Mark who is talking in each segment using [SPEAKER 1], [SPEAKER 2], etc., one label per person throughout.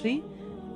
[SPEAKER 1] 3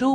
[SPEAKER 1] 2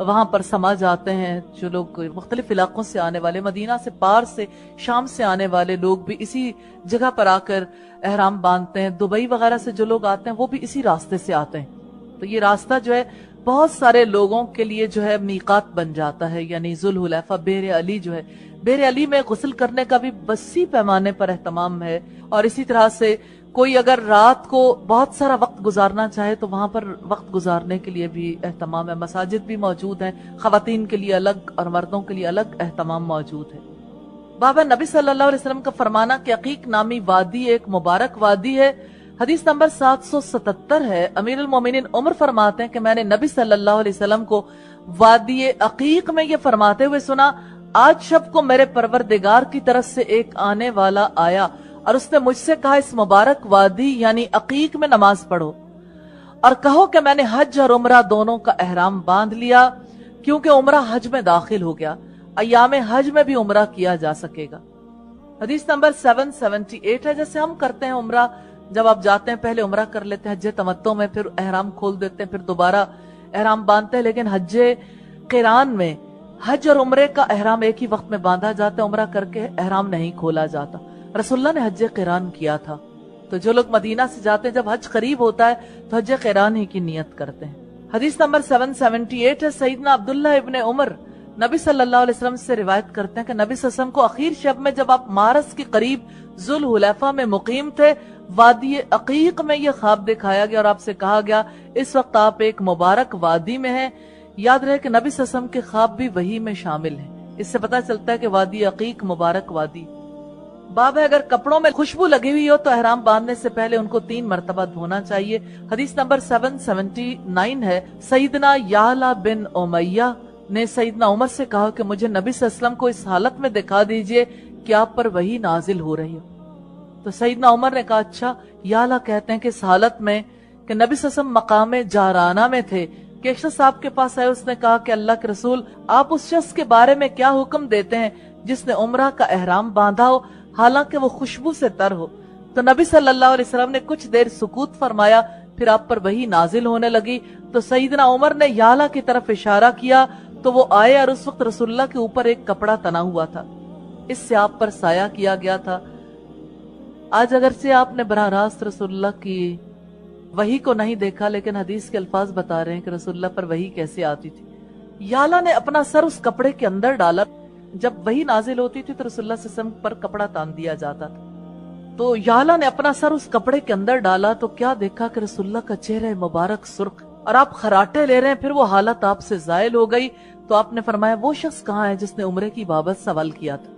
[SPEAKER 1] وہاں پر سما جاتے ہیں جو لوگ مختلف علاقوں سے آنے والے، مدینہ سے، پار سے، شام سے آنے والے لوگ بھی اسی جگہ پر آ کر احرام باندھتے ہیں۔ دبئی وغیرہ سے جو لوگ آتے ہیں وہ بھی اسی راستے سے آتے ہیں۔ تو یہ راستہ جو ہے بہت سارے لوگوں کے لیے جو ہے میقات بن جاتا ہے، یعنی ذوالحلیفہ، بحر علی جو ہے، بحر علی میں غسل کرنے کا بھی وسیع پیمانے پر اہتمام ہے۔ اور اسی طرح سے کوئی اگر رات کو بہت سارا وقت گزارنا چاہے تو وہاں پر وقت گزارنے کے لیے بھی اہتمام ہے، مساجد بھی موجود ہیں، خواتین کے لیے الگ اور مردوں کے لیے الگ اہتمام موجود ہے۔ بابا نبی صلی اللہ علیہ وسلم کا فرمانا کہ عقیق نامی وادی ایک مبارک وادی ہے، حدیث نمبر 777 ہے۔ امیر المومنین عمر فرماتے ہیں کہ میں نے نبی صلی اللہ علیہ وسلم کو وادی عقیق میں یہ فرماتے ہوئے سنا، آج شب کو میرے پروردگار کی طرف سے ایک آنے والا آیا اور اس نے مجھ سے کہا اس مبارک وادی یعنی عقیق میں نماز پڑھو اور کہو کہ میں نے حج اور عمرہ دونوں کا احرام باندھ لیا، کیونکہ عمرہ حج میں داخل ہو گیا، ایام حج میں بھی عمرہ کیا جا سکے گا۔ حدیث نمبر 778 ہے۔ جیسے ہم کرتے ہیں عمرہ، جب آپ جاتے ہیں پہلے عمرہ کر لیتے ہیں حج تمتع میں، پھر احرام کھول دیتے ہیں، پھر دوبارہ احرام باندھتے ہیں، لیکن حج قران میں حج اور عمرے کا احرام ایک ہی وقت میں باندھا جاتا ہے، عمرہ کر کے احرام نہیں کھولا جاتا۔ رسول اللہ نے حج قران کیا تھا، تو جو لوگ مدینہ سے جاتے ہیں جب حج قریب ہوتا ہے تو حج قران ہی کی نیت کرتے ہیں۔ حدیث نمبر 778 ہے۔ سیدنا عبداللہ ابن عمر نبی صلی اللہ علیہ وسلم سے روایت کرتے ہیں کہ نبی صلی اللہ علیہ وسلم کو اخیر شب میں جب آپ مارس کے قریب ذوالحلیفہ میں مقیم تھے، وادی عقیق میں یہ خواب دکھایا گیا اور آپ سے کہا گیا اس وقت آپ ایک مبارک وادی میں ہیں۔ یاد رہے کہ نبی صلی اللہ علیہ وسلم کے خواب بھی وحی میں شامل ہیں، اس سے پتہ چلتا ہے کہ وادی عقیق مبارک وادی۔ باب ہے اگر کپڑوں میں خوشبو لگی ہوئی ہو تو احرام باندھنے سے پہلے ان کو 3 مرتبہ دھونا چاہیے۔ حدیث نمبر 779 ہے۔ سیدنا یعلا بن امیہ نے سیدنا عمر سے کہا کہ مجھے نبی صلی اللہ علیہ وسلم کو اس حالت میں دکھا دیجئے کہ آپ پر وحی نازل ہو رہی ہو۔ تو سیدنا عمر نے کہا اچھا، یعلا کہتے ہیں کہ اس حالت میں کہ نبی صلی اللہ علیہ وسلم مقام جارانہ میں تھے کہ ایک شخص آپ کے پاس آئے، اس نے کہا کہ اللہ کے رسول آپ اس شخص کے بارے میں کیا حکم دیتے ہیں جس نے عمرہ کا احرام باندھا ہو حالانکہ وہ خوشبو سے تر ہو؟ تو نبی صلی اللہ علیہ وسلم نے کچھ دیر سکوت فرمایا، پھر آپ پر وحی نازل ہونے لگی۔ تو سیدنا عمر نے یعلا کی طرف اشارہ کیا تو وہ آئے اور اس وقت رسول اللہ کے اوپر ایک کپڑا تنا ہوا تھا، اس سے آپ پر سایہ کیا گیا تھا۔ آج اگرچہ آپ نے براہ راست رسول اللہ کی وحی کو نہیں دیکھا، لیکن حدیث کے الفاظ بتا رہے ہیں کہ رسول اللہ پر وحی کیسے آتی تھی۔ یعلا نے اپنا سر اس کپڑے کے اندر ڈالا، جب وحی نازل ہوتی تھی تو رسول اللہ صلی اللہ علیہ وسلم پر کپڑا تان دیا جاتا تھا۔ تو یعلا نے اپنا سر اس کپڑے کے اندر ڈالا تو کیا دیکھا کہ رسول اللہ کا چہرہ مبارک سرخ اور آپ خراٹے لے رہے ہیں، پھر وہ حالت آپ سے زائل ہو گئی۔ تو آپ نے فرمایا وہ شخص کہاں ہے جس نے عمرے کی بابت سوال کیا تھا؟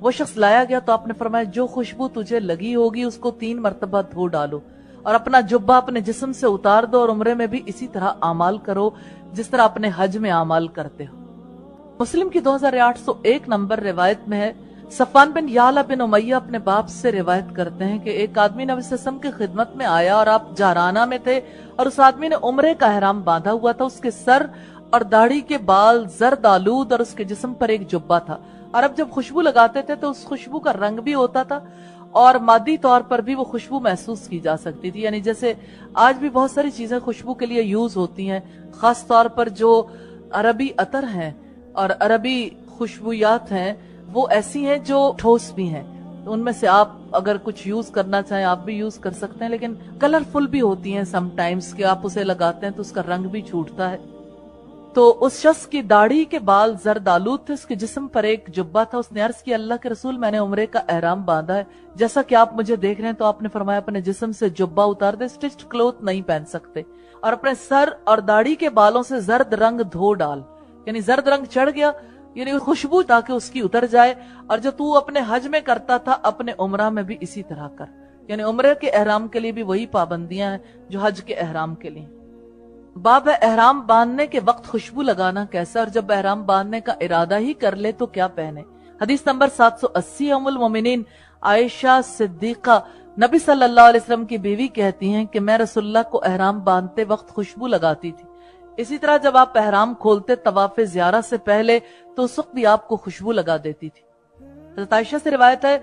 [SPEAKER 1] وہ شخص لایا گیا تو آپ نے فرمایا جو خوشبو تجھے لگی ہوگی اس کو 3 مرتبہ دھو ڈالو اور اپنا جبہ اپنے جسم سے اتار دو، اور عمرے میں بھی اسی طرح اعمال کرو جس طرح اپنے حج میں اعمال کرتے ہو۔ مسلم کی 2801 نمبر روایت میں ہے، صفوان بن یعلا بن امیہ اپنے باپ سے روایت کرتے ہیں کہ ایک آدمی نبی صلی اللہ علیہ وسلم کی خدمت میں آیا اور آپ جارانہ میں تھے اور اس آدمی نے عمرے کا احرام باندھا ہوا تھا، اس کے سر اور داڑھی کے بال زرد آلود اور اس کے جسم پر ایک جبہ تھا، اور اب جب خوشبو لگاتے تھے تو اس خوشبو کا رنگ بھی ہوتا تھا اور مادی طور پر بھی وہ خوشبو محسوس کی جا سکتی تھی، یعنی جیسے آج بھی بہت ساری چیزیں خوشبو کے لیے یوز ہوتی ہیں، خاص طور پر جو عربی عطر ہیں اور عربی خوشبویات ہیں وہ ایسی ہیں جو ٹھوس بھی ہیں، تو ان میں سے آپ اگر کچھ یوز کرنا چاہیں آپ بھی یوز کر سکتے ہیں، لیکن کلرفل بھی ہوتی ہیں سم ٹائمز کہ آپ اسے لگاتے ہیں تو اس کا رنگ بھی چھوٹتا ہے۔ تو اس شخص کی داڑھی کے بال زرد آلود تھے، اس کے جسم پر ایک جبہ تھا، اس نے عرض کیا اللہ کے رسول میں نے عمرے کا احرام باندھا ہے جیسا کہ آپ مجھے دیکھ رہے ہیں، تو آپ نے فرمایا اپنے جسم سے جبہ اتار دے، سٹچڈ کلوتھ نہیں پہن سکتے، اور اپنے سر اور داڑھی کے بالوں سے زرد رنگ دھو ڈال، یعنی زرد رنگ چڑھ گیا یعنی خوشبو تاکہ اس کی اتر جائے، اور جو تو اپنے حج میں کرتا تھا اپنے عمرہ میں بھی اسی طرح کر، یعنی عمرے کے احرام کے لیے بھی وہی پابندیاں ہیں جو حج کے احرام کے لیے۔ باب ہے احرام باندھنے کے وقت خوشبو لگانا کیسا، اور جب احرام باندھنے کا ارادہ ہی کر لے تو کیا پہنے۔ حدیث نمبر 780 ام المومنین عائشہ صدیقہ نبی صلی اللہ علیہ وسلم کی بیوی کہتی ہیں کہ میں رسول اللہ کو احرام باندھتے وقت خوشبو لگاتی تھی، اسی طرح جب آپ احرام کھولتے طواف زیارہ سے پہلے تو اس وقت بھی آپ کو خوشبو لگا دیتی تھی۔ حضرت عائشہ سے روایت ہے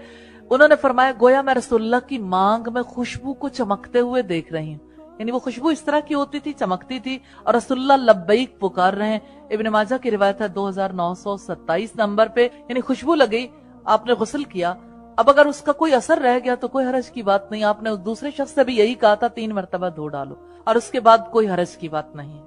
[SPEAKER 1] انہوں نے فرمایا گویا میں رسول اللہ کی مانگ میں خوشبو کو چمکتے ہوئے دیکھ رہی ہوں، یعنی وہ خوشبو اس طرح کی ہوتی تھی، چمکتی تھی، اور رسول اللہ لبیک پکار رہے ہیں۔ ابن ماجہ کی روایت ہے 2927 نمبر پہ، یعنی خوشبو لگئی، آپ نے غسل کیا، اب اگر اس کا کوئی اثر رہ گیا تو کوئی حرج کی بات نہیں، آپ نے اس دوسرے شخص سے بھی یہی کہا تھا 3 مرتبہ دھو ڈالو، اور اس کے بعد کوئی حرج کی بات نہیں۔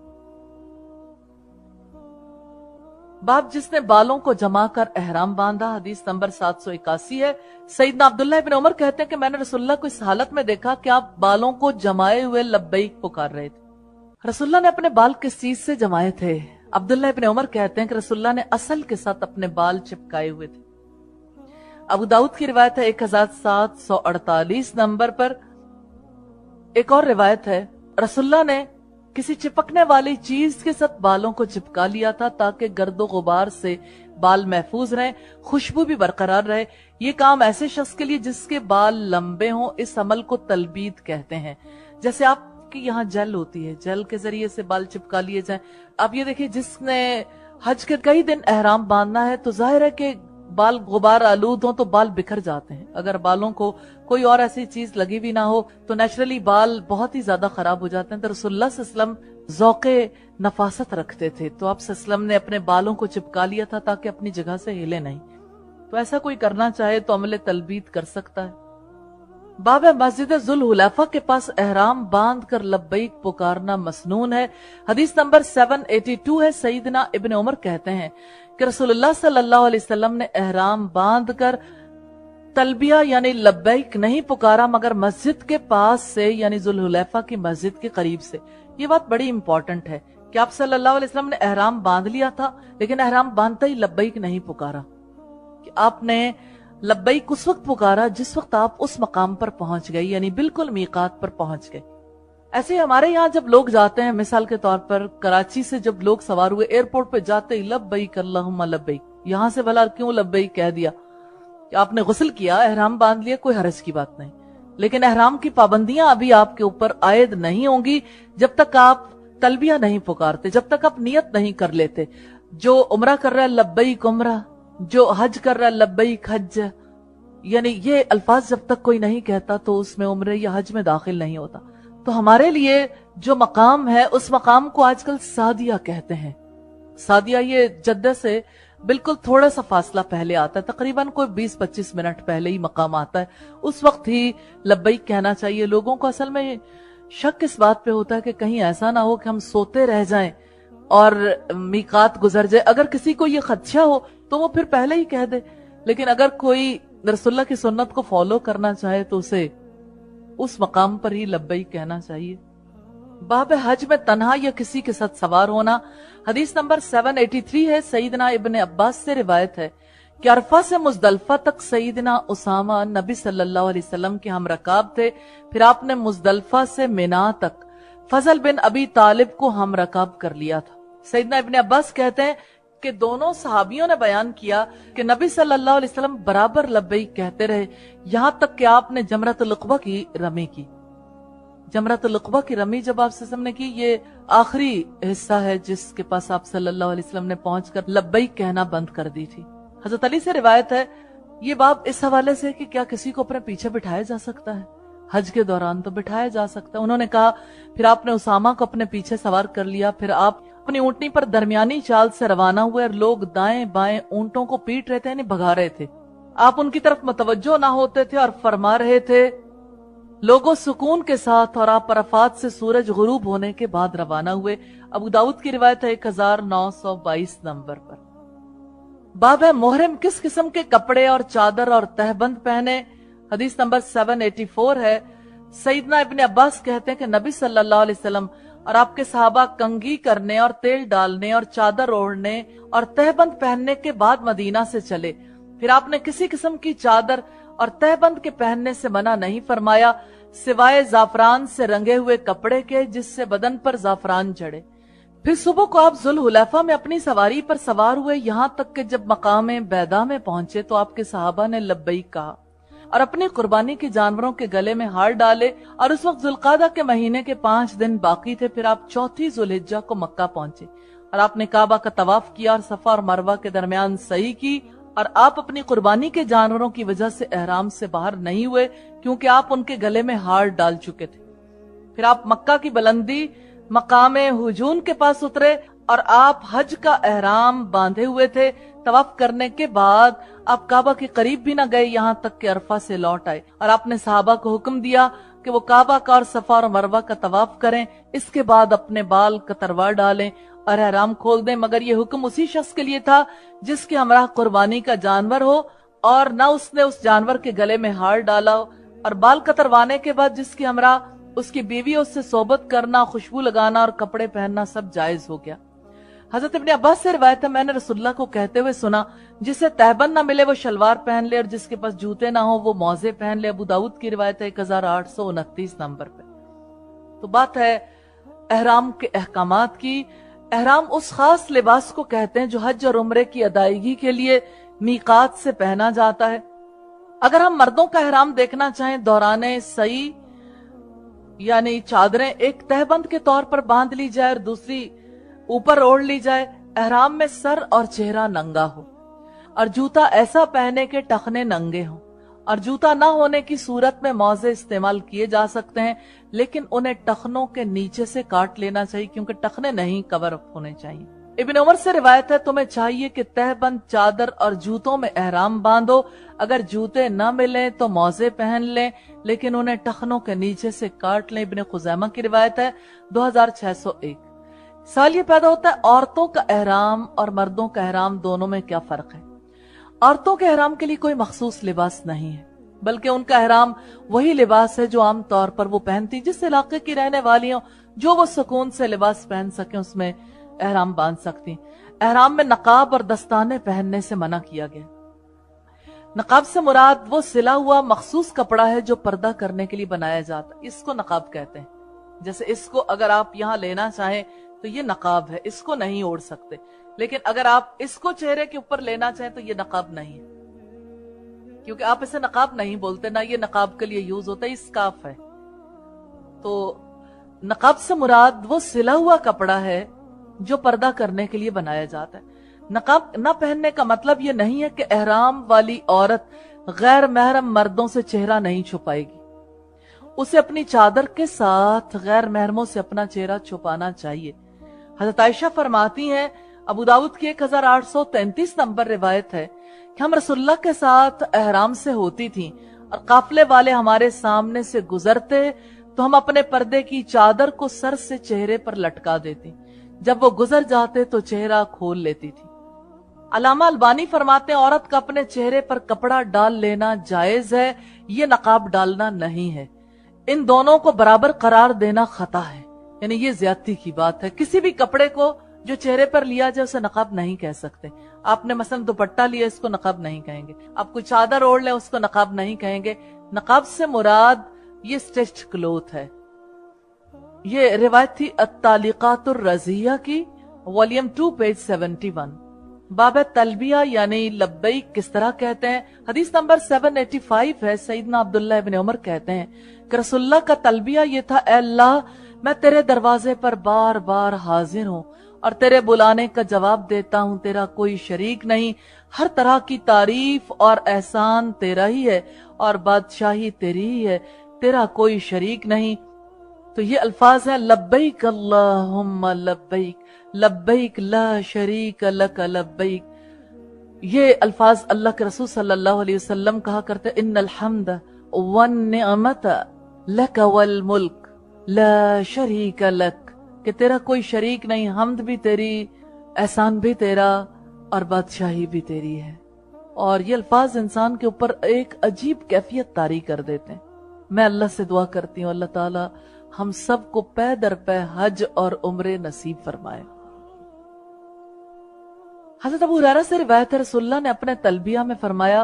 [SPEAKER 1] باب جس نے بالوں کو جما کر احرام باندھا، حدیث نمبر 781 ہے۔ سیدنا عبداللہ ابن عمر کہتے ہیں کہ میں نے رسول اللہ کو اس حالت میں دیکھا کہ آپ بالوں کو جمائے ہوئے لبیک پکار رہے تھے۔ رسول اللہ نے اپنے بال کس چیز سے جمائے تھے؟ عبداللہ ابن عمر کہتے ہیں کہ رسول اللہ نے اصل کے ساتھ اپنے بال چپکائے ہوئے تھے۔ ابو داؤد کی روایت ہے 1748 نمبر پر۔ ایک اور روایت ہے رسول اللہ نے کسی چپکنے والی چیز کے ساتھ بالوں کو چپکا لیا تھا تاکہ گرد و غبار سے بال محفوظ رہیں، خوشبو بھی برقرار رہے۔ یہ کام ایسے شخص کے لیے جس کے بال لمبے ہوں، اس عمل کو تلبید کہتے ہیں۔ جیسے آپ کی یہاں جیل ہوتی ہے، جیل کے ذریعے سے بال چپکا لیے جائیں۔ آپ یہ دیکھیں جس نے حج کے کئی دن احرام باندھنا ہے تو ظاہر ہے کہ بال غبار آلود ہوں تو بال بکھر جاتے ہیں، اگر بالوں کو کوئی اور ایسی چیز لگی بھی نہ ہو تو نیچرلی بال بہت ہی زیادہ خراب ہو جاتے ہیں۔ تو رسول اللہ صلی اللہ علیہ وسلم ذوق نفاست رکھتے تھے، تو آپ صلی اللہ علیہ وسلم نے اپنے بالوں کو چپکا لیا تھا تاکہ اپنی جگہ سے ہلے نہیں۔ تو ایسا کوئی کرنا چاہے تو عمل تلبید کر سکتا ہے۔ باب مسجد ذوالحلیفہ کے پاس احرام باندھ کر لبیک پکارنا مسنون ہے، حدیث نمبر 782 ہے۔ سیدنا ابن عمر کہتے ہیں کہ رسول اللہ صلی اللہ علیہ وسلم نے احرام باندھ کر تلبیہ یعنی لبیک نہیں پکارا مگر مسجد کے پاس سے، یعنی ذوالحلیفہ کی مسجد کے قریب سے۔ یہ بات بڑی امپورٹنٹ ہے کہ آپ صلی اللہ علیہ وسلم نے احرام باندھ لیا تھا لیکن احرام باندھتا ہی لبیک نہیں پکارا، کہ آپ نے لبیک اس وقت پکارا جس وقت آپ اس مقام پر پہنچ گئے، یعنی بالکل میقات پر پہنچ گئے۔ ایسے ہمارے یہاں جب لوگ جاتے ہیں، مثال کے طور پر کراچی سے جب لوگ سوار ہوئے ایئرپورٹ پہ جاتے ہی لبیک اللہم لبیک، یہاں سے بھلا کیوں لبیک کہہ دیا؟ کہ آپ نے غسل کیا، احرام باندھ لیا، کوئی حرج کی بات نہیں، لیکن احرام کی پابندیاں ابھی آپ کے اوپر عائد نہیں ہوں گی جب تک آپ تلبیہ نہیں پکارتے، جب تک آپ نیت نہیں کر لیتے۔ جو عمرہ کر رہا ہے لبیک عمرہ، جو حج کر رہا ہے لبیک حج، یعنی یہ الفاظ جب تک کوئی نہیں کہتا تو اس میں عمرے یا حج میں داخل نہیں ہوتا۔ تو ہمارے لیے جو مقام ہے اس مقام کو آج کل سعدیہ کہتے ہیں۔ سعدیہ یہ جدہ سے بالکل تھوڑا سا فاصلہ پہلے آتا ہے، تقریباً کوئی 20-25 منٹ پہلے ہی مقام آتا ہے، اس وقت ہی لبیک کہنا چاہیے۔ لوگوں کو اصل میں شک اس بات پہ ہوتا ہے کہ کہیں ایسا نہ ہو کہ ہم سوتے رہ جائیں اور میقات گزر جائے۔ اگر کسی کو یہ خدشہ ہو تو وہ پھر پہلے ہی کہہ دے، لیکن اگر کوئی رسول اللہ کی سنت کو فالو کرنا چاہے تو اسے اس مقام پر ہی لبیک کہنا چاہیے۔ باب حج میں تنہا یا کسی کے ساتھ سوار ہونا، حدیث نمبر 783 ہے۔ سیدنا ابن عباس سے روایت ہے کہ عرفہ سے مزدلفہ تک سیدنا اسامہ نبی صلی اللہ علیہ وسلم کے ہم رکاب تھے، پھر آپ نے مزدلفہ سے مینا تک فضل بن ابی طالب کو ہم رکاب کر لیا تھا۔ سیدنا ابن عباس کہتے ہیں کہ دونوں صحابیوں نے بیان کیا کہ نبی صلی اللہ علیہ وسلم برابر لبیک کہتے رہے یہاں تک کہ آپ نے جمرۃ العقبہ کی رمی کی۔ جمرۃ العقبہ کی رمی جب آپ صلی اللہ علیہ وسلم نے کی، یہ آخری حصہ ہے جس کے پاس آپ صلی اللہ علیہ وسلم نے پہنچ کر لبیک کہنا بند کر دی تھی۔ حضرت علی سے روایت ہے یہ باب اس حوالے سے کہ کیا کسی کو اپنے پیچھے بٹھایا جا سکتا ہے؟ حج کے دوران تو بٹھایا جا سکتا ہے۔ انہوں نے کہا پھر آپ نے اسامہ کو اپنے پیچھے سوار کر لیا، پھر آپ اپنی اونٹنی پر درمیانی چال سے روانہ ہوئے اور لوگ دائیں بائیں اونٹوں کو پیٹ رہے تھے، یعنی بھگا رہے تھے، آپ ان کی طرف متوجہ نہ ہوتے تھے اور فرما رہے تھے لوگوں سکون کے ساتھ، اور آپ عرفات سے سورج غروب ہونے کے بعد روانہ ہوئے۔ ابو داؤد کی روایت ہے 1922 نمبر پر۔ باب ہے محرم کس قسم کے کپڑے اور چادر اور تہبند پہنے، حدیث نمبر 784 ہے۔ سیدنا ابن عباس کہتے ہیں کہ نبی صلی اللہ علیہ وسلم اور آپ کے صحابہ کنگھی کرنے اور تیل ڈالنے اور چادر اوڑھنے اور تہبند پہننے کے بعد مدینہ سے چلے، پھر آپ نے کسی قسم کی چادر اور تہبند کے پہننے سے منع نہیں فرمایا سوائے زعفران سے رنگے ہوئے کپڑے کے جس سے بدن پر زعفران چڑھے۔ پھر صبح کو آپ ذوالحلیفہ میں اپنی سواری پر سوار ہوئے، یہاں تک کہ جب مقام بیدا میں پہنچے تو آپ کے صحابہ نے لبیک کہا اور اپنی قربانی کے جانوروں کے گلے میں ہار ڈالے، اور اس وقت ذوالقعدہ کے مہینے کے 5 دن باقی تھے۔ پھر آپ چوتھی ذوالحجہ کو مکہ پہنچے اور آپ نے کعبہ کا طواف کیا اور صفا اور مروہ کے درمیان سعی کی، اور آپ اپنی قربانی کے جانوروں کی وجہ سے احرام سے باہر نہیں ہوئے کیونکہ آپ ان کے گلے میں ہار ڈال چکے تھے۔ پھر آپ مکہ کی بلندی مقام ہجون کے پاس اترے اور آپ حج کا احرام باندھے ہوئے تھے. طواف کرنے کے بعد آپ کعبہ کے قریب بھی نہ گئے یہاں تک کہ عرفہ سے لوٹ آئے، اور آپ نے صحابہ کو حکم دیا کہ وہ کعبہ کا اور صفا اور مروہ کا طواف کریں، اس کے بعد اپنے بال کتروا ڈالیں اور احرام کھول دیں. مگر یہ حکم اسی شخص کے لیے تھا جس کے ہمراہ قربانی کا جانور ہو اور نہ اس نے اس جانور کے گلے میں ہار ڈالا ہو، اور بال کتروانے کے بعد جس کے ہمراہ اس کی بیوی اس سے صحبت کرنا، خوشبو لگانا اور کپڑے پہننا سب جائز ہو گیا. حضرت ابن عباس سے روایت ہے، میں نے رسول اللہ کو کہتے ہوئے سنا، جسے تہبند نہ ملے وہ شلوار پہن لے اور جس کے پاس جوتے نہ ہو وہ موزے پہن لے. ابو داؤد کی روایت ہے 1829 نمبر پہ. تو بات ہے احرام کے احکامات کی. احرام اس خاص لباس کو کہتے ہیں جو حج اور عمرے کی ادائیگی کے لیے میقات سے پہنا جاتا ہے. اگر ہم مردوں کا احرام دیکھنا چاہیں، دوران سعی یعنی چادریں ایک تہبند کے طور پر باندھ لی جائے اور دوسری اوپر اوڑھ لی جائے. احرام میں سر اور چہرہ ننگا ہو اور جوتا ایسا پہنے کے ٹخنے ننگے ہوں، اور جوتا نہ ہونے کی صورت میں موزے استعمال کیے جا سکتے ہیں، لیکن انہیں ٹخنوں کے نیچے سے کاٹ لینا چاہیے کیونکہ ٹخنے نہیں کور اپ ہونے چاہیے. ابن عمر سے روایت ہے، تمہیں چاہیے کہ تہبند، چادر اور جوتوں میں احرام باندھو. اگر جوتے نہ ملیں تو موزے پہن لیں لیکن انہیں ٹخنوں کے نیچے سے کاٹ لیں. ابن خزیمہ کی روایت ہے 2601. سوال یہ پیدا ہوتا ہے عورتوں کا احرام اور مردوں کا احرام دونوں میں کیا فرق ہے؟ عورتوں کے احرام کے لیے کوئی مخصوص لباس نہیں ہے، بلکہ ان کا احرام وہی لباس ہے جو عام طور پر وہ پہنتی، جس علاقے کی رہنے والی ہوں، جو وہ سکون سے لباس پہن سکیں اس میں احرام باندھ سکتی. احرام میں نقاب اور دستانے پہننے سے منع کیا گیا. نقاب سے مراد وہ سلا ہوا مخصوص کپڑا ہے جو پردہ کرنے کے لیے بنایا جاتا ہے، اس کو نقاب کہتے ہیں. جیسے اس کو اگر آپ یہاں لینا چاہیں تو یہ نقاب ہے، اس کو نہیں اوڑھ سکتے، لیکن اگر آپ اس کو چہرے کے اوپر لینا چاہیں تو یہ نقاب نہیں ہے، کیونکہ آپ اسے نقاب نہیں بولتے، نہ یہ نقاب کے لیے یوز ہوتا ہے، اسکارف ہے. تو نقاب سے مراد وہ سلا ہوا کپڑا ہے جو پردہ کرنے کے لیے بنایا جاتا ہے. نقاب نہ پہننے کا مطلب یہ نہیں ہے کہ احرام والی عورت غیر محرم مردوں سے چہرہ نہیں چھپائے گی. اسے اپنی چادر کے ساتھ غیر محرموں سے اپنا چہرہ چھپانا چاہیے. حضرت عائشہ فرماتی ہیں، ابو داؤد کی 1833 نمبر روایت ہے کہ ہم رسول اللہ کے ساتھ احرام سے ہوتی تھیں اور قافلے والے ہمارے سامنے سے گزرتے تو ہم اپنے پردے کی چادر کو سر سے چہرے پر لٹکا دیتی، جب وہ گزر جاتے تو چہرہ کھول لیتی تھی. علامہ البانی فرماتے ہیں عورت کا اپنے چہرے پر کپڑا ڈال لینا جائز ہے، یہ نقاب ڈالنا نہیں ہے. ان دونوں کو برابر قرار دینا خطا ہے، یعنی یہ زیادتی کی بات ہے. کسی بھی کپڑے کو جو چہرے پر لیا جائے اسے نقاب نہیں کہہ سکتے. آپ نے مثلا دوپٹہ لیا، اس کو نقاب نہیں کہیں گے. آپ کوئی چادر اوڑھ لیں، اس کو نقاب نہیں کہیں گے. نقاب سے مراد یہ اسٹچڈ کلوتھ ہے. یہ روایت تھی التعلیقات الرضیہ کی، والیوم 2 پیج 71. باب تلبیہ یعنی لبیک کس طرح کہتے ہیں. حدیث نمبر 785 ہے. سیدنا عبداللہ ابن عمر کہتے ہیں کہ رسول اللہ کا تلبیہ یہ تھا، اے اللہ میں تیرے دروازے پر بار بار حاضر ہوں اور تیرے بلانے کا جواب دیتا ہوں، تیرا کوئی شریک نہیں، ہر طرح کی تعریف اور احسان تیرا ہی ہے اور بادشاہی تیری ہی ہے، تیرا کوئی شریک نہیں. تو یہ الفاظ ہیں لبیک اللہم لبیک، لبیک لا شریک لک لبیک. یہ الفاظ اللہ کے رسول صلی اللہ علیہ وسلم کہا کرتے، ان الحمد والنعمت لک والملک لا شریک لک، کہ تیرا کوئی شریک نہیں، حمد بھی تیری، احسان بھی تیرا اور بادشاہی بھی تیری ہے. اور یہ الفاظ انسان کے اوپر ایک عجیب کیفیت طاری کر دیتے ہیں. میں اللہ سے دعا کرتی ہوں اللہ تعالی ہم سب کو پے در پے حج اور عمرے نصیب فرمائے. حضرت ابو ہریرہ سے روایت ہے رسول اللہ نے اپنے تلبیہ میں فرمایا،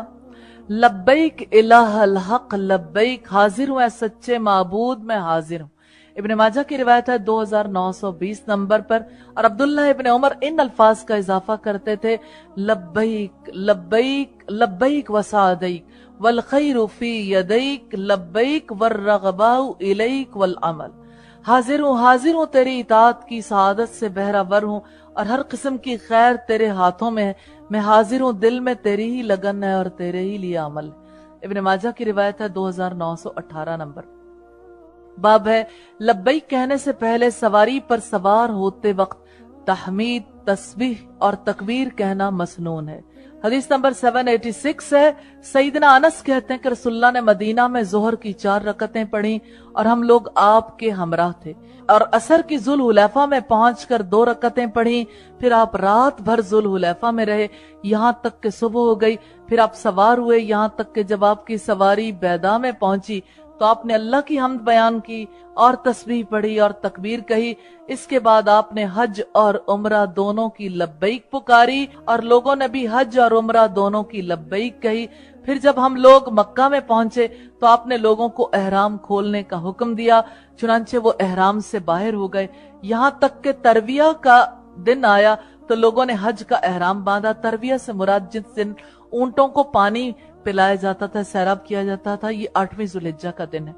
[SPEAKER 1] لبیک الہ الحق لبیک، حاضر ہوں اے سچے معبود، میں حاضر ہوں. ابن ماجہ کی روایت ہے 2920 نمبر پر. اور عبداللہ ابن عمر ان الفاظ کا اضافہ کرتے تھے، لبیک لبیک لبیک وسعدیک والخیر فی یدیک لبیک والرغباء الیک والعمل. حاضر ہوں تیری اطاعت کی سعادت سے بہرہ ور ہوں اور ہر قسم کی خیر تیرے ہاتھوں میں ہے. میں حاضر ہوں، دل میں تیری ہی لگن ہے اور تیرے ہی لیے عمل ہے. ابن ماجہ کی روایت ہے 2918 نمبر. باب ہے لبیک کہنے سے پہلے سواری پر سوار ہوتے وقت تحمید، تسبیح اور تکبیر کہنا مسنون ہے۔ حدیث نمبر 786 ہے، سیدنا انس کہتے ہیں کہ رسول اللہ نے مدینہ میں ظہر کی 4 رکعتیں پڑھی اور ہم لوگ آپ کے ہمراہ تھے، اور عصر کی ذوالحلیفہ میں پہنچ کر 2 رکعتیں پڑھی، پھر آپ رات بھر ذوالحلیفہ میں رہے یہاں تک کہ صبح ہو گئی، پھر آپ سوار ہوئے یہاں تک کہ جب آپ کی سواری بیدا میں پہنچی تو آپ نے اللہ کی حمد بیان کی اور تسبیح پڑھی اور تکبیر کہی۔ اس کے بعد آپ نے حج اور عمرہ دونوں کی لبیک پکاری اور لوگوں نے بھی حج اور عمرہ دونوں کی لبیک کہی۔ پھر جب ہم لوگ مکہ میں پہنچے تو آپ نے لوگوں کو احرام کھولنے کا حکم دیا، چنانچہ وہ احرام سے باہر ہو گئے یہاں تک کہ ترویہ کا دن آیا تو لوگوں نے حج کا احرام باندھا۔ ترویہ سے مراد جس دن اونٹوں کو پانی پلایا جاتا تھا، سیراب کیا جاتا تھا، یہ 8ویں ذوالحجہ کا دن ہے۔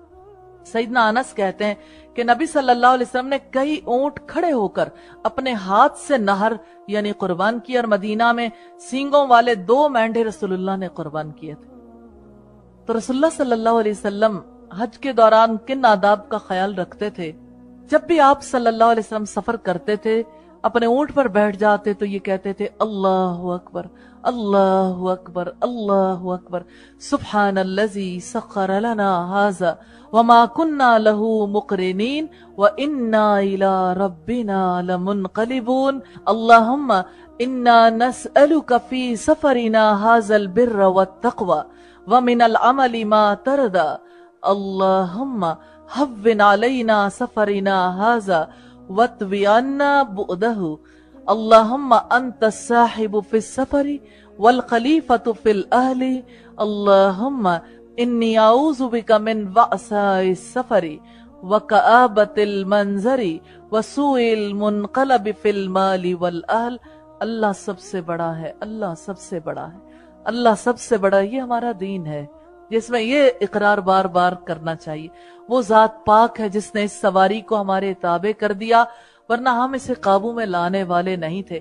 [SPEAKER 1] سیدنا انس کہتے ہیں کہ نبی صلی اللہ علیہ وسلم نے کئی اونٹ کھڑے ہو کر اپنے ہاتھ سے نہر یعنی قربان کیا، اور مدینہ میں سینگوں والے 2 مینڈھے رسول اللہ نے قربان کیے تھے۔ تو رسول اللہ صلی اللہ علیہ وسلم حج کے دوران کن آداب کا خیال رکھتے تھے؟ جب بھی آپ صلی اللہ علیہ وسلم سفر کرتے تھے، اپنے اونٹ پر بیٹھ جاتے تو یہ کہتے تھے اللہ اکبر اللہ اکبر اللہ اکبر، سبحان الذی سخر لنا ھذا وما كنا له مقرنین وانا الى ربنا لمنقلبون، اللهم انا نسألك في سفرنا هذا البر والتقوى ومن العمل ما ترضى، اللهم هون علينا سفرنا هذا واتوی عنا بعده، اللهم انت الصاحب في السفر والخلیفۃ في الاہل، اللهم انی اعوذ بک من وعثاء السفر وکآبۃ المنظر وسوء المنقلب في المال والاہل۔ اللہ سب سے بڑا ہے، اللہ سب سے بڑا ہے، اللہ سب سے بڑا، یہ ہمارا دین ہے جس میں یہ اقرار بار بار کرنا چاہیے۔ وہ ذات پاک ہے جس نے اس سواری کو ہمارے تابع کر دیا، ورنہ ہم اسے قابو میں لانے والے نہیں تھے،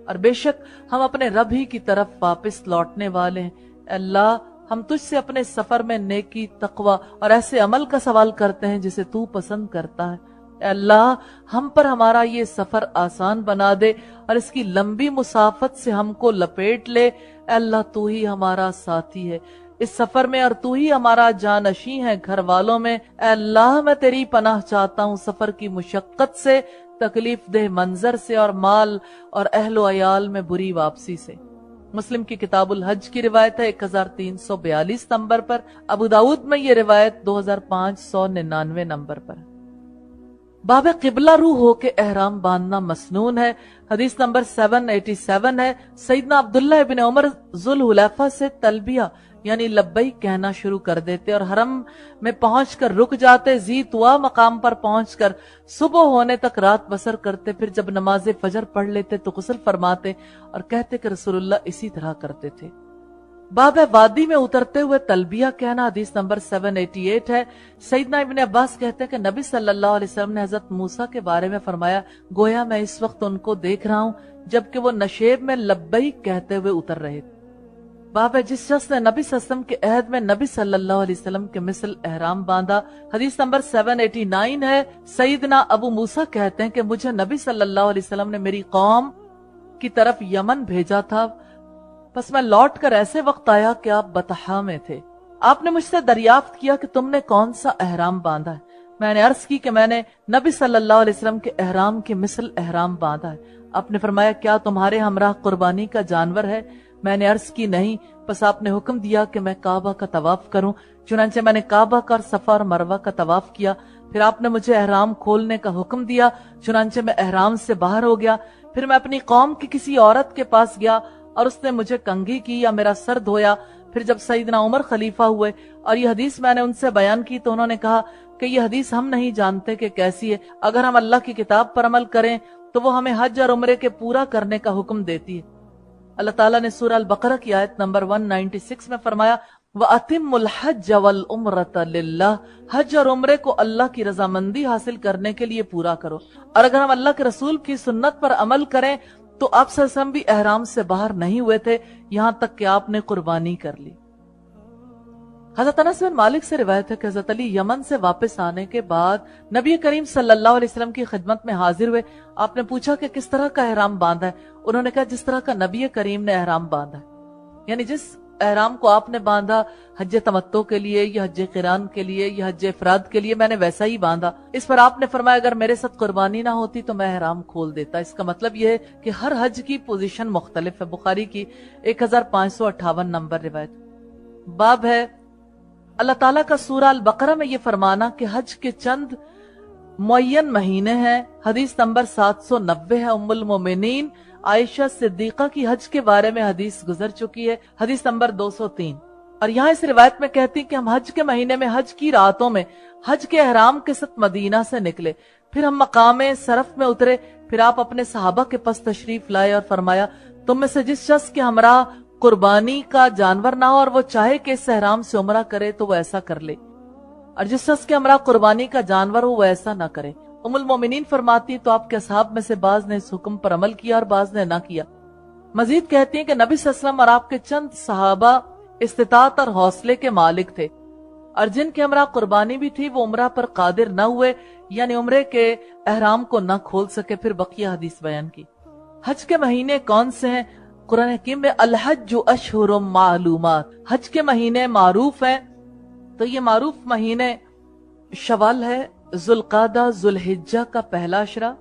[SPEAKER 1] اور بے شک ہم اپنے رب ہی کی طرف واپس لوٹنے والے ہیں۔ اے اللہ، ہم تجھ سے اپنے سفر میں نیکی، تقوی اور ایسے عمل کا سوال کرتے ہیں جسے تو پسند کرتا ہے۔ اے اللہ، ہم پر ہمارا یہ سفر آسان بنا دے اور اس کی لمبی مسافت سے ہم کو لپیٹ لے۔ اے اللہ، تو ہی ہمارا ساتھی ہے اس سفر میں اور تو ہی ہمارا جانشین ہے گھر والوں میں۔ اے اللہ، میں تیری پناہ چاہتا ہوں سفر کی مشقت سے، تکلیف دہ منظر سے، اور مال اور اہل و عیال میں بری واپسی سے۔ مسلم کی کتاب الحج کی روایت ہے 1342 نمبر پر، ابو داود میں یہ روایت 2599 نمبر پر۔ باب قبلہ رو ہو کے احرام باندھنا مسنون ہے۔ حدیث نمبر 787 ہے، سیدنا عبداللہ ابن عمر ذوالحلیفہ سے تلبیہ یعنی لبیک کہنا شروع کر دیتے اور حرم میں پہنچ کر رک جاتے، ذی طوا مقام پر پہنچ کر صبح ہونے تک رات بسر کرتے، پھر جب نماز فجر پڑھ لیتے تو غسل فرماتے اور کہتے کہ رسول اللہ اسی طرح کرتے تھے۔ باب وادی میں اترتے ہوئے تلبیہ کہنا، حدیث نمبر 788 ہے، سیدنا ابن عباس کہتے ہیں کہ نبی صلی اللہ علیہ وسلم نے حضرت موسیٰ کے بارے میں فرمایا، گویا میں اس وقت ان کو دیکھ رہا ہوں جبکہ وہ نشیب میں لبیک کہتے ہوئے اتر رہے تھے۔ باب ہے جس شخص نے نبی صلی اللہ علیہ وسلم کے عہد میں نبی صلی اللہ علیہ وسلم کے مثل احرام باندھا، حدیث نمبر 789 ہے، سیدنا ابو موسیٰ کہتے ہیں کہ مجھے نبی صلی اللہ علیہ وسلم نے میری قوم کی طرف یمن بھیجا تھا، پس میں لوٹ کر ایسے وقت آیا کہ آپ بطحا میں تھے۔ آپ نے مجھ سے دریافت کیا کہ تم نے کون سا احرام باندھا ہے؟ میں نے عرض کی کہ میں نے نبی صلی اللہ علیہ وسلم کے احرام کے مثل احرام باندھا ہے۔ آپ نے فرمایا کیا تمہارے ہمراہ قربانی کا جانور ہے؟ میں نے عرض کی نہیں، پس آپ نے حکم دیا کہ میں کعبہ کا طواف کروں، چنانچہ میں نے کعبہ کا اور صفا اور مروہ کا طواف کیا۔ پھر آپ نے مجھے احرام کھولنے کا حکم دیا، چنانچہ میں احرام سے باہر ہو گیا۔ پھر میں اپنی قوم کی کسی عورت کے پاس گیا اور اس نے مجھے کنگھی کی یا میرا سر دھویا۔ پھر جب سیدنا عمر خلیفہ ہوئے اور یہ حدیث میں نے ان سے بیان کی تو انہوں نے کہا کہ یہ حدیث ہم نہیں جانتے کہ کیسی ہے، اگر ہم اللہ کی کتاب پر عمل کریں تو وہ ہمیں حج اور عمرے کے پورا کرنے کا حکم دیتی ہے۔ اللہ تعالیٰ نے سورہ البقرہ کی آیت نمبر 196 میں فرمایا وَأَتِمُّ الْحَجَّ وَالْعُمْرَةَ لِلَّهِ، حج اور عمرے کو اللہ کی رضامندی حاصل کرنے کے لیے پورا کرو۔ اور اگر ہم اللہ کے رسول کی سنت پر عمل کریں تو آپ صلی اللہ علیہ وسلم بھی احرام سے باہر نہیں ہوئے تھے یہاں تک کہ آپ نے قربانی کر لی۔ حضرت انس بن مالک سے روایت ہے کہ حضرت علی یمن سے واپس آنے کے بعد نبی کریم صلی اللہ علیہ وسلم کی خدمت میں حاضر ہوئے. آپ نے پوچھا کہ کس طرح کا احرام باندھا ہے؟ انہوں نے کہا جس طرح کا نبی کریم نے احرام باندھا ہے. یعنی جس احرام کو آپ نے باندھا حج تمتع کے لیے یا حج قران کے لیے یا حج افراد کے لیے، میں نے ویسا ہی باندھا. اس پر آپ نے فرمایا اگر میرے ساتھ قربانی نہ ہوتی تو میں احرام کھول دیتا. اس کا مطلب یہ ہے کہ ہر حج کی پوزیشن مختلف ہے. بخاری کی 1558 نمبر روایت. باب ہے اللہ تعالیٰ کا سورہ البقرہ میں یہ فرمانا کہ حج کے چند معین مہینے ہیں. حدیث نمبر 790 ہے. ام المومنین عائشہ صدیقہ کی حج کے بارے میں حدیث گزر چکی ہے، حدیث نمبر 203. اور یہاں اس روایت میں کہتی کہ ہم حج کے مہینے میں حج کی راتوں میں حج کے احرام کے ساتھ مدینہ سے نکلے، پھر ہم مقام صرف میں اترے، پھر آپ اپنے صحابہ کے پاس تشریف لائے اور فرمایا تم میں سے جس شخص کے ہمراہ قربانی کا جانور نہ ہو اور وہ چاہے کہ اس احرام سے عمرہ کرے تو وہ ایسا کر لے، اور جس شخص کے ہمراہ قربانی کا جانور ہو وہ ایسا نہ کرے. ام المومنین فرماتی تو آپ کے اصحاب میں سے بعض نے اس حکم پر عمل کیا اور بعض نے نہ کیا. مزید کہتی ہیں کہ نبی صلی اللہ علیہ وسلم اور آپ کے چند صحابہ استطاعت اور حوصلے کے مالک تھے، اور جن کے ہمراہ قربانی بھی تھی وہ عمرہ پر قادر نہ ہوئے، یعنی عمرے کے احرام کو نہ کھول سکے. پھر بقیہ حدیث بیان کی. حج کے مہینے کون سے ہیں؟ قرآن حکیم میں الحج اشہر معلومات، حج کے مہینے معروف ہیں. تو یہ معروف مہینے شوال ہے، ذوالقعدہ، ذوالحجہ کا پہلا عشرہ.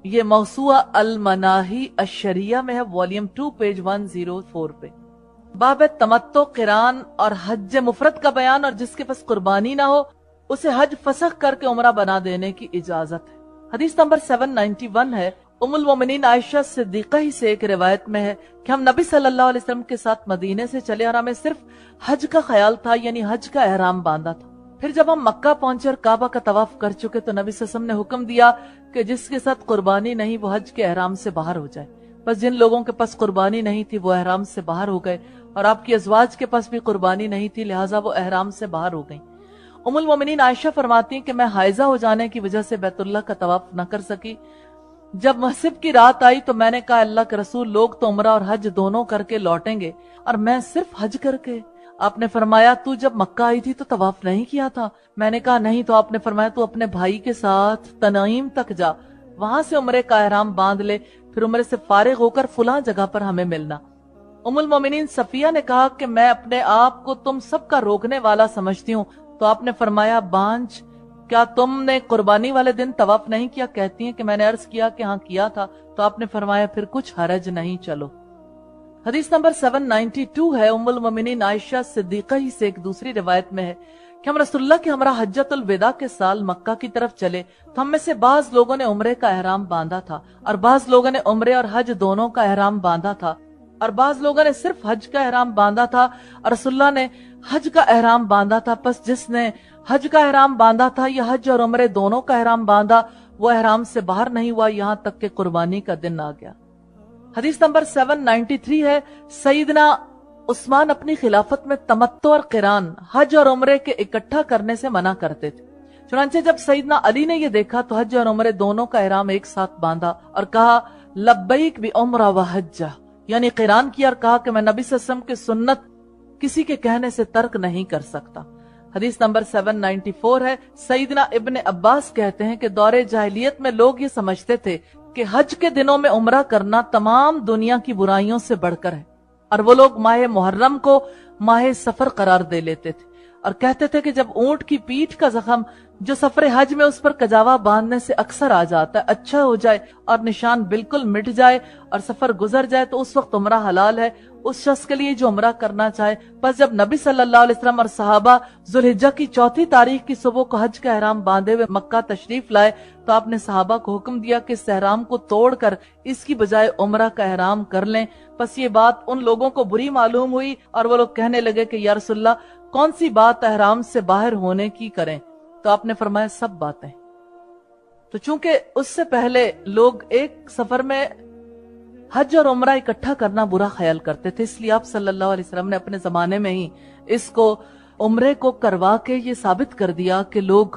[SPEAKER 1] یہ موسوعہ المناہی الشریعہ میں ہے، والیوم 2 پیج 104 پہ. باب تمتع، قران اور حج مفرد کا بیان، اور جس کے پاس قربانی نہ ہو اسے حج فسخ کر کے عمرہ بنا دینے کی اجازت ہے. حدیث نمبر 791 ہے. ام المومنین عائشہ صدیقہ ہی سے ایک روایت میں ہے کہ ہم نبی صلی اللہ علیہ وسلم کے ساتھ مدینے سے چلے اور ہمیں صرف حج کا خیال تھا، یعنی حج کا احرام باندھا تھا. پھر جب ہم مکہ پہنچے اور کعبہ کا طواف کر چکے تو نبی صلی اللہ علیہ وسلم نے حکم دیا کہ جس کے ساتھ قربانی نہیں وہ حج کے احرام سے باہر ہو جائے. بس جن لوگوں کے پاس قربانی نہیں تھی وہ احرام سے باہر ہو گئے، اور آپ کی ازواج کے پاس بھی قربانی نہیں تھی لہٰذا وہ احرام سے باہر ہو گئیں. ام المومنین عائشہ فرماتی ہیں کہ میں حائضہ ہو جانے کی وجہ سے بیت اللہ کا طواف نہ کر سکی. جب محسب کی رات آئی تو میں نے کہا اللہ کے رسول لوگ تو عمرہ اور حج دونوں کر کے لوٹیں گے اور میں صرف حج کر کے. آپ نے فرمایا تو جب مکہ آئی تھی تو طواف نہیں کیا تھا؟ میں نے کہا نہیں. تو آپ نے فرمایا تو اپنے بھائی کے ساتھ تنعیم تک جا، وہاں سے عمرے کا احرام باندھ لے، پھر عمرے سے فارغ ہو کر فلاں جگہ پر ہمیں ملنا. ام المومنین صفیہ نے کہا کہ میں اپنے آپ کو تم سب کا روکنے والا سمجھتی ہوں. تو آپ نے فرمایا بانجھ کیا تم نے قربانی والے دن طواف نہیں کیا؟ کہتی ہیں کہ میں نے عرض کیا کہ ہاں کیا تھا. تو آپ نے فرمایا پھر کچھ حرج نہیں، چلو. حدیث نمبر 792 ہے. ام المومنین عائشہ صدیقہ ہی سے ایک دوسری روایت میں ہے کہ ہم رسول اللہ کے ہمراہ حجۃ الوداع کے سال مکہ کی طرف چلے تو ہم میں سے بعض لوگوں نے عمرے کا احرام باندھا تھا اور بعض لوگوں نے عمرے اور حج دونوں کا احرام باندھا تھا اور بعض لوگوں نے صرف حج کا احرام باندھا تھا اور رسول اللہ نے حج کا احرام باندھا تھا. پس جس نے حج کا احرام باندھا تھا یا حج اور عمرے دونوں کا احرام باندھا وہ احرام سے باہر نہیں ہوا یہاں تک کہ قربانی کا دن آ گیا. حدیث نمبر 793 ہے. سیدنا عثمان اپنی خلافت میں تمتع اور قران حج اور عمرے کے اکٹھا کرنے سے منع کرتے تھے. چنانچہ جب سیدنا علی نے یہ دیکھا تو حج اور عمرے دونوں کا احرام ایک ساتھ باندھا اور کہا لبیک بعمرہ وحجہ، یعنی قران کیا اور کہا کہ میں نبی صلی اللہ علیہ وسلم کی سنت کسی کے کہنے سے ترک نہیں کر سکتا. حدیث نمبر 794 ہے. سیدنا ابن عباس کہتے ہیں کہ دور جاہلیت میں لوگ یہ سمجھتے تھے کہ حج کے دنوں میں عمرہ کرنا تمام دنیا کی برائیوں سے بڑھ کر ہے اور وہ لوگ ماہ محرم کو ماہ سفر قرار دے لیتے تھے اور کہتے تھے کہ جب اونٹ کی پیٹھ کا زخم جو سفر حج میں اس پر کجاوا باندھنے سے اکثر آ جاتا ہے اچھا ہو جائے اور نشان بالکل مٹ جائے اور سفر گزر جائے تو اس وقت عمرہ حلال ہے اس شخص کے لیے جو عمرہ کرنا چاہے. بس جب نبی صلی اللہ علیہ وسلم اور صحابہ ذوالحجہ کی 4 تاریخ کی صبح کو حج کا احرام باندھے ہوئے مکہ تشریف لائے تو آپ نے صحابہ کو حکم دیا کہ اس احرام کو توڑ کر اس کی بجائے عمرہ کا احرام کر لیں. بس یہ بات ان لوگوں کو بری معلوم ہوئی اور وہ لوگ کہنے لگے کہ یا رسول اللہ کون سی بات احرام سے باہر ہونے کی کریں؟ تو آپ نے فرمایا سب باتیں. تو چونکہ اس سے پہلے لوگ ایک سفر میں حج اور عمرہ اکٹھا کرنا برا خیال کرتے تھے اس لیے آپ صلی اللہ علیہ وسلم نے اپنے زمانے میں ہی اس کو عمرے کو کروا کے یہ ثابت کر دیا کہ لوگ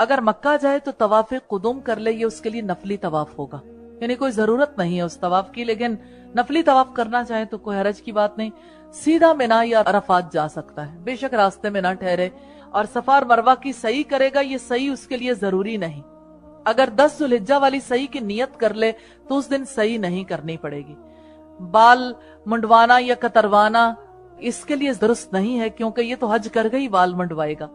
[SPEAKER 1] اگر مکہ جائے تو طواف قدوم کر لے، یہ اس کے لیے نفلی طواف ہوگا، یعنی کوئی ضرورت نہیں ہے اس طواف کی، لیکن نفلی طواف کرنا چاہے تو کوئی حرج کی بات نہیں. سیدھا مینا یا عرفات جا سکتا ہے، بے شک راستے میں نہ ٹھہرے، اور صفا اور مروہ کی صحیح کرے گا. یہ صحیح اس کے لیے ضروری نہیں. اگر 10 ذوالحجہ والی صحیح کی نیت کر لے تو اس دن صحیح نہیں کرنی پڑے گی. بال منڈوانا یا کتروانا اس کے لیے درست نہیں ہے، کیونکہ یہ تو حج کر گئی بال منڈوائے گا،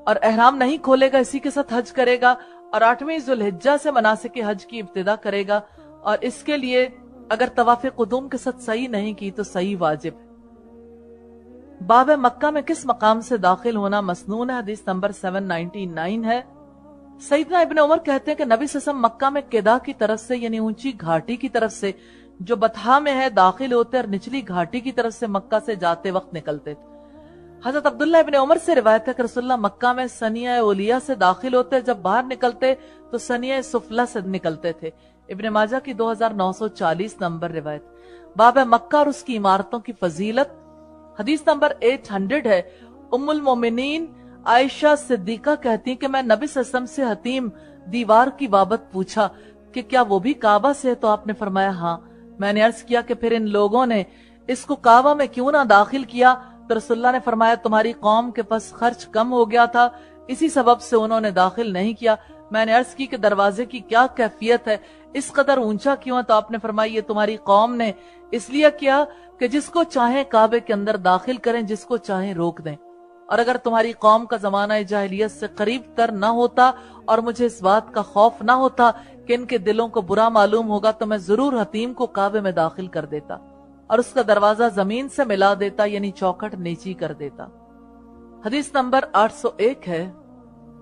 [SPEAKER 1] اور احرام نہیں کھولے گا، اسی کے ساتھ حج کرے گا، اور 8ویں ذوالحجہ سے مناسک حج کی ابتدا کرے گا، اور اس کے لیے اگر طواف قدوم کے ساتھ صحیح نہیں کی تو صحیح واجب ہے. باب مکہ میں کس مقام سے داخل ہونا مسنون ہے؟ حدیث نمبر 799 ہے. سیدنا ابن عمر کہتے ہیں کہ نبی صلی اللہ علیہ وسلم مکہ میں قدا کی طرف سے، یعنی اونچی گھاٹی کی طرف سے جو بطحا میں ہے داخل ہوتے، اور نچلی گھاٹی کی طرف سے مکہ سے جاتے وقت نکلتے تھے. حضرت عبداللہ ابن عمر سے روایت ہے کہ رسول اللہ مکہ میں ثنیہ اولیہ سے داخل ہوتے، جب باہر نکلتے تو ثنیہ سفلی سے نکلتے تھے. ابن ماجہ کی 2940 نمبر روایت. باب مکہ اور اس کی عمارتوں کی فضیلت. حدیث نمبر 800 ہے. ام المومنین عائشہ صدیقہ کہتی ہیں کہ میں نبی صلی اللہ علیہ وسلم سے حتیم دیوار کی بابت پوچھا کہ کیا وہ بھی کعبہ سے؟ تو آپ نے فرمایا ہاں. میں نے عرض کیا کہ پھر ان لوگوں نے اس کو کعبہ میں کیوں نہ داخل کیا؟ تو رسول اللہ نے فرمایا تمہاری قوم کے پاس خرچ کم ہو گیا تھا، اسی سبب سے انہوں نے داخل نہیں کیا. میں نے عرض کی کہ دروازے کی کیا کیفیت ہے، اس قدر اونچا کیوں ہے؟ تو آپ نے فرمایا یہ تمہاری قوم نے اس لیے کیا کہ جس کو چاہیں کعبے کے اندر داخل کریں، جس کو چاہیں روک دیں. اور اگر تمہاری قوم کا زمانہ جاہلیت سے قریب تر نہ ہوتا اور مجھے اس بات کا خوف نہ ہوتا کہ ان کے دلوں کو برا معلوم ہوگا، تو میں ضرور حتیم کو کعبے میں داخل کر دیتا اور اس کا دروازہ زمین سے ملا دیتا، یعنی چوکھٹ نیچی کر دیتا. حدیث نمبر 801 ہے.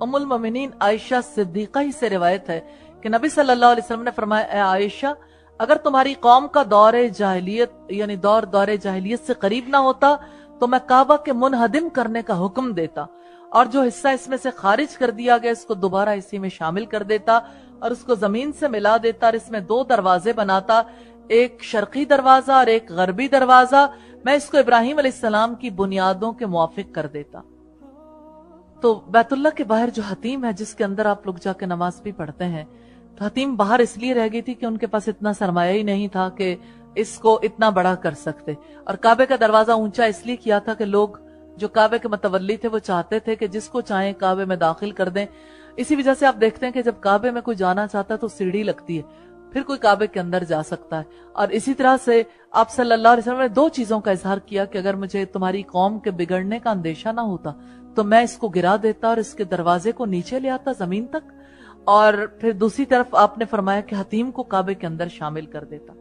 [SPEAKER 1] ام المومنین عائشہ صدیقہ ہی سے روایت ہے کہ نبی صلی اللہ علیہ وسلم نے فرمایا اے عائشہ، اگر تمہاری قوم کا دور جاہلیت یعنی دور جاہلیت سے قریب نہ ہوتا تو میں کعبہ کے منہدم کرنے کا حکم دیتا، اور جو حصہ اس میں سے خارج کر دیا گیا اس کو دوبارہ اسی میں شامل کر دیتا اور اس کو زمین سے ملا دیتا، اور اس میں 2 دروازے بناتا، ایک شرقی دروازہ اور ایک غربی دروازہ. میں اس کو ابراہیم علیہ السلام کی بنیادوں کے موافق کر دیتا. تو بیت اللہ کے باہر جو حتیم ہے، جس کے اندر آپ لوگ جا کے نماز بھی پڑھتے ہیں، تو حتیم باہر اس لیے رہ گئی تھی کہ ان کے پاس اتنا سرمایہ ہی نہیں تھا کہ اس کو اتنا بڑا کر سکتے، اور کعبے کا دروازہ اونچا اس لیے کیا تھا کہ لوگ جو کعبے کے متولی تھے وہ چاہتے تھے کہ جس کو چاہیں کعبے میں داخل کر دیں. اسی وجہ سے آپ دیکھتے ہیں کہ جب کعبے میں کوئی جانا چاہتا ہے تو سیڑھی لگتی ہے، پھر کوئی کعبے کے اندر جا سکتا ہے. اور اسی طرح سے آپ صلی اللہ علیہ وسلم نے 2 چیزوں کا اظہار کیا کہ اگر مجھے تمہاری قوم کے بگڑنے کا اندیشہ نہ ہوتا تو میں اس کو گرا دیتا اور اس کے دروازے کو نیچے لے آتا زمین تک، اور پھر دوسری طرف آپ نے فرمایا کہ حتیم کو کعبے کے اندر شامل کر دیتا.